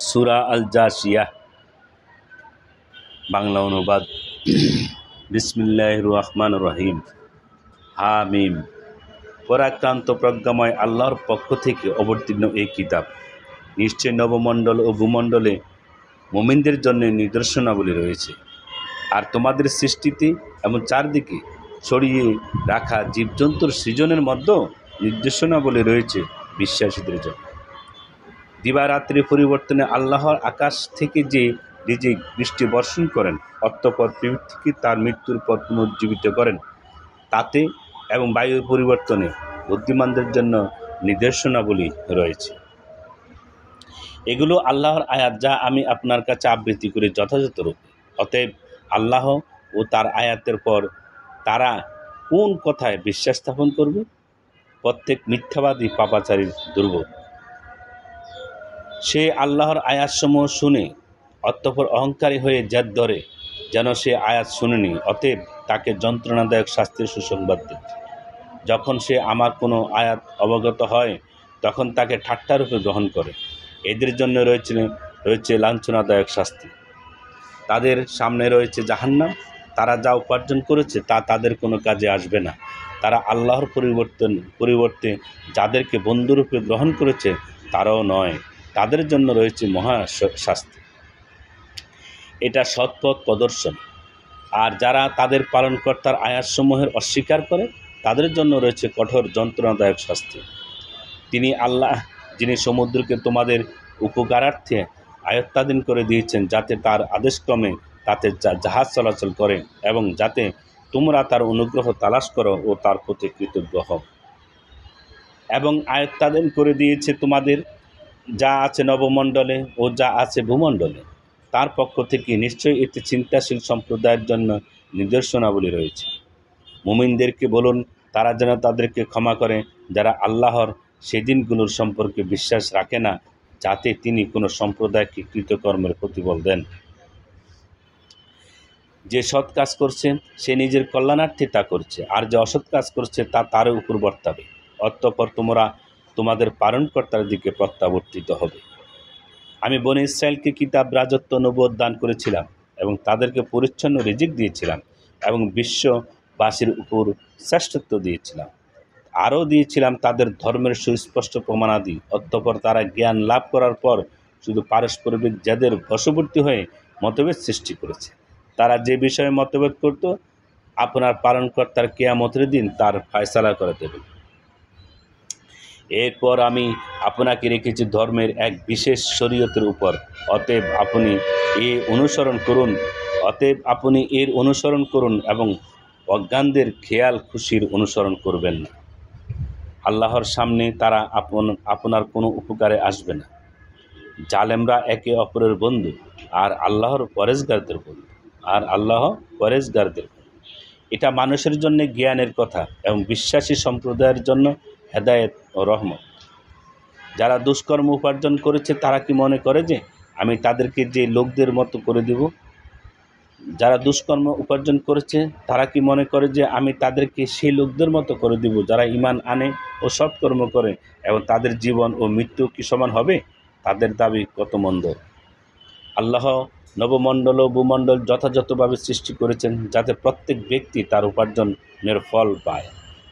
সূরা আল জাসিয়াহ বাংলা অনুবাদ। বিসমিল্লাহির রহমানির রহিম। হামিম। পরাক্রান্ত প্রজ্ঞাময় আল্লাহর পক্ষ থেকে অবতীর্ণ এই কিতাব নিশ্চয় নবমণ্ডল ও ভূমণ্ডলে মুমিনদের জন্য নিদর্শনাবলী রয়েছে, আর তোমাদের সৃষ্টিতে এবং চারদিকে ছড়িয়ে রাখা জীবজন্তুর সৃজনের মধ্যেও নির্দেশনাবলী রয়েছে বিশ্বাসীদের জন্য। দিবারাত্রির পরিবর্তনে আল্লাহর আকাশ থেকে যে রিজিক বৃষ্টি বর্ষণ করেন, অতঃপর পৃথিবীকে তার মৃত্যুর পর পুনর্জীবিত করেন, তাতে এবং বায়ুর পরিবর্তনে বুদ্ধিমানদের জন্য নির্দেশনাবলী রয়েছে। এগুলো আল্লাহর আয়াত, যা আমি আপনার কাছে আবৃত্তি করি যথাযথ রূপে। অতএব আল্লাহ ও তার আয়াতের পর তারা কোন কথায় বিশ্বাস স্থাপন করবে? প্রত্যেক মিথ্যাবাদী পাপাচারীর দুর্ভোগ। সে আল্লাহর আয়াতসমূহ শুনে অতঃপর অহংকারী হয়ে জেদ ধরে যেন সে আয়াত শুনেনি, অতএব তাকে যন্ত্রণাদায়ক শাস্তির সুসংবাদ দিন। যখন সে আমার কোনো আয়াত অবগত হয়, তখন তাকে ঠাট্টারূপে গ্রহণ করে। এদের জন্য রয়েছে লাঞ্ছনাদায়ক শাস্তি। তাদের সামনে রয়েছে জাহান্নাম। তারা যা উপার্জন করেছে তা তাদের কোনো কাজে আসবে না। তারা আল্লাহর পরিবর্তে যাদেরকে বন্ধুরূপে গ্রহণ করেছে তারাও নয়। তাদের জন্য রয়েছে মহা শাস্তি। এটা সৎপথ প্রদর্শন। আর যারা তাদের পালনকর্তার আয়াতসমূহের অস্বীকার করে, তাদের জন্য রয়েছে কঠোর যন্ত্রণাদায়ক শাস্তি। তিনি আল্লাহ, যিনি সমুদ্রকে তোমাদের উপকারার্থে আয়ত্তাধীন করে দিয়েছেন, যাতে তার আদেশক্রমে তাতে জাহাজ চলাচল করে এবং যাতে তোমরা তার অনুগ্রহ তালাশ করো ও তার প্রতি কৃতজ্ঞ হও। এবং আয়ত্তাধীন করে দিয়েছে তোমাদের যা আছে নবমণ্ডলে ও যা আছে ভূমণ্ডলে তার পক্ষ থেকে। নিশ্চয়ই এতে চিন্তাশীল সম্প্রদায়ের জন্য নিদর্শনাবলী রয়েছে। মুমিনদেরকে বলুন, তারা যেন তাদেরকে ক্ষমা করে যারা আল্লাহর সেদিনগুলোর সম্পর্কে বিশ্বাস রাখে না, যাতে তিনি কোনো সম্প্রদায়কে কৃতকর্মের প্রতিফল দেন। যে সৎ কাজ করছে সে নিজের কল্যাণার্থে তা করছে, আর যে অসৎ কাজ করছে তা তার উপর বর্তাবে। অতঃপর তোমরা তোমাদের পালনকর্তার দিকে প্রত্যাবর্তিত হবে। আমি বনী ইসরায়েলকে কিতাব, রাজত্ব, নবুয়ত দান করেছিলাম এবং তাদেরকে পরিচ্ছন্ন রিজিক দিয়েছিলাম এবং বিশ্ববাসীর উপর শ্রেষ্ঠত্ব দিয়েছিলাম। আরও দিয়েছিলাম তাদের ধর্মের সুস্পষ্ট প্রমাণাদি। অতঃপর তারা জ্ঞান লাভ করার পর শুধু পারস্পরিক জেদের বশবর্তী হয়ে মতভেদ সৃষ্টি করেছে। তারা যে বিষয়ে মতভেদ করত, আপনার পালনকর্তার কিয়ামতের দিন তার ফয়সালা করে দেবেন। এরপর আমি আপনাকে রেখেছি ধর্মের এক বিশেষ শরীয়তের উপর। অতএব আপনি এর অনুসরণ করুন এবং অজ্ঞানদের খেয়াল খুশির অনুসরণ করবেন না। আল্লাহর সামনে তারা আপনার কোনো উপকারে আসবে না। জালেমরা একে অপরের বন্ধু, আর আল্লাহ পরেজগারদের বন্ধু। এটা মানুষের জন্য জ্ঞানের কথা এবং বিশ্বাসী সম্প্রদায়ের জন্য হেদায়েত ও রহমত। যারা দুষ্কর্ম উপার্জন করেছে তারা কি মনে করে যে আমি তাদেরকে যে লোকদের মতো করে দেব? যারা দুষ্কর্ম উপার্জন করেছে তারা কি মনে করে যে আমি তাদেরকে সেই লোকদের মতো করে দেব যারা ঈমান আনে ও সৎকর্ম করে, এবং তাদের জীবন ও মৃত্যু কি সমান হবে? তাদের দাবি কত মন্দ। আল্লাহ নবমণ্ডল ও ভূমণ্ডল যথাযথভাবে সৃষ্টি করেছেন, যাতে প্রত্যেক ব্যক্তি তার উপার্জনের ফল পায়।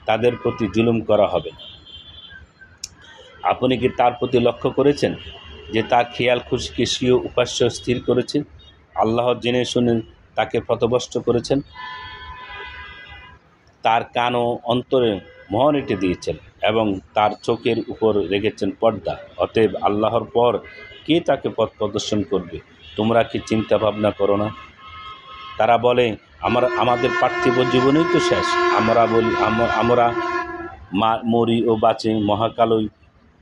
তাদের প্রতি জুলুম করা হবে না। আপনি কি তার প্রতি লক্ষ্য করেছেন যে তার খেয়াল খুশিকে স্বীয় উপাস্য স্থির করেছেন? আল্লাহ জেনে শুনে তাকে পথভ্রষ্ট করেছেন। তার কান ও অন্তরে মোহর এঁটে দিয়েছেন এবং তার চোখের উপর রেখেছেন পর্দা। অতএব আল্লাহর পর কে তাকে পথ প্রদর্শন করবে? তোমরা কি চিন্তা ভাবনা করো না? তারা বলে, আমাদের পার্থিব জীবনেই তো শেষ। আমরা মরি ও বাঁচি, মহাকালই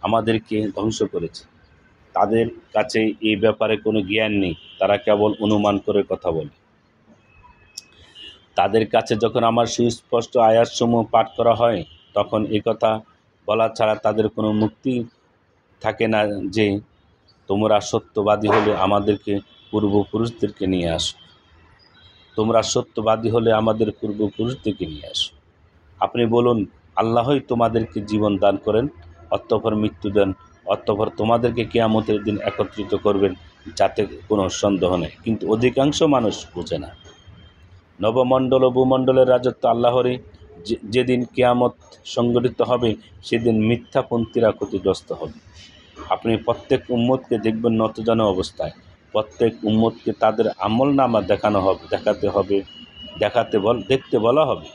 আমাদেরকে ধ্বংস করেছে। তাদের কাছে এই ব্যাপারে কোনো জ্ঞান নেই, তারা কেবল অনুমান করে কথা বলে। তাদের কাছে যখন আমার সুস্পষ্ট আয়াতসমূহ পাঠ করা হয়, তখন এই কথা বলা ছাড়া তাদের কোনো মুক্তি থাকে না যে তোমরা সত্যবাদী হলে আমাদের পূর্বপুরুষদেরকে নিয়ে আসো। আপনি বলুন, আল্লাহই তোমাদেরকে জীবন দান করেন, অতঃপর মৃত্যু দেন, অতঃপর তোমাদেরকে কিয়ামতের দিন একত্রিত করবেন, যাতে কোনো সন্দেহ নেই। কিন্তু অধিকাংশ মানুষ বোঝে না। নবমণ্ডল ও ভূমণ্ডলের রাজত্ব আল্লাহরই। যেদিন কিয়ামত সংঘটিত হবে, সেদিন মিথ্যাপন্থীরা ক্ষতিগ্রস্ত হবে। আপনি প্রত্যেক উম্মতকে দেখবেন নতজানু অবস্থায়। প্রত্যেক উম্মতকে তাদের আমলনামা দেখতে বলা হবে।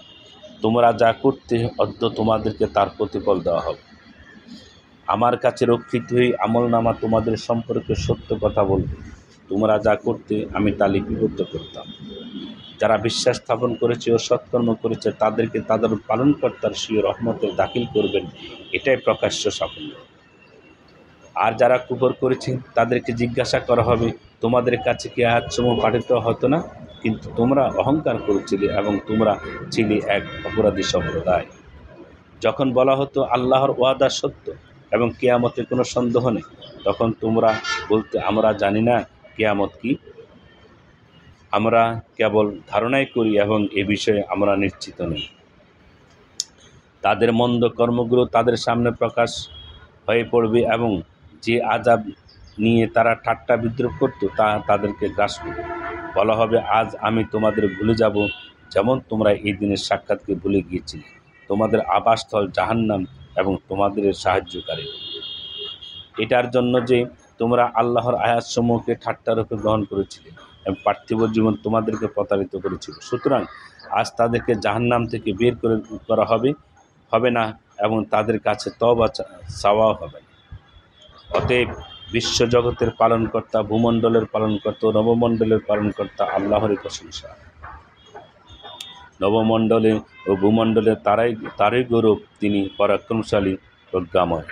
তোমরা যা করতে অদ্য তোমাদেরকে তার প্রতিফল দেওয়া হবে। আমার কাছে রক্ষিত হয়ে আমলনামা তোমাদের সম্পর্কে সত্য কথা বলবে। তোমরা যা করতে আমি তা লিপিবদ্ধ করতাম। যারা বিশ্বাস স্থাপন করেছে ও সৎকর্ম করেছে, তাদেরকে তাদের পালনকর্তার স্বীয় রহমতে দাখিল করবেন, এটাই প্রকাশ্য সাফল্য। আর যারা কুফর করেছে, তাদেরকে জিজ্ঞাসা করা হবে, তোমাদের কাছে কি আয়াতসমূহ পাঠিত হতো না? কিন্তু তোমরা অহংকার করেছিলে এবং তোমরা ছিলে এক অপরাধী সম্প্রদায়। যখন বলা হতো আল্লাহর ওয়াদা সত্য এবং কিয়ামতে কোনো সন্দেহ নেই, তখন তোমরা বলতে, আমরা জানি না কিয়ামত কি, আমরা কেবল ধারণাই করি এবং এ বিষয়ে আমরা নিশ্চিত নই। তাদের মন্দ কর্মগুলো তাদের সামনে প্রকাশ হয়ে পড়বে এবং যে আযাব নিয়ে তারা ঠাট্টা বিদ্রুপ করত, তা তাদেরকে গ্রাস করবে। বলা হবে, আজ আমি তোমাদের ভুলে যাব, যেমন তোমরা এই দিনের সাক্ষাৎকে ভুলে গিয়েছিলে। তোমাদের আবাসস্থল জাহান্নাম এবং তোমাদের সাহায্যকারী। এটার জন্য যে তোমরা আল্লাহর আয়াতসমূহকে ঠাট্টারূপে গ্রহণ করেছিলে এবং পার্থিব জীবন তোমাদেরকে প্রতারিত করেছিল। সুতরাং আজ তাদেরকে জাহান্নাম থেকে বের করা হবে না এবং তাদের কাছে তওবা চাওয়াও হবে না। অতএব বিশ্বজগতের পালনকর্তা, ভূমণ্ডলের পালনকর্তা ও নবমণ্ডলের পালনকর্তা আল্লাহরই প্রশংসা। নবমণ্ডলে ও ভূমণ্ডলে তারই গৌরব, তিনি পরাক্রমশালী, প্রজ্ঞাময়।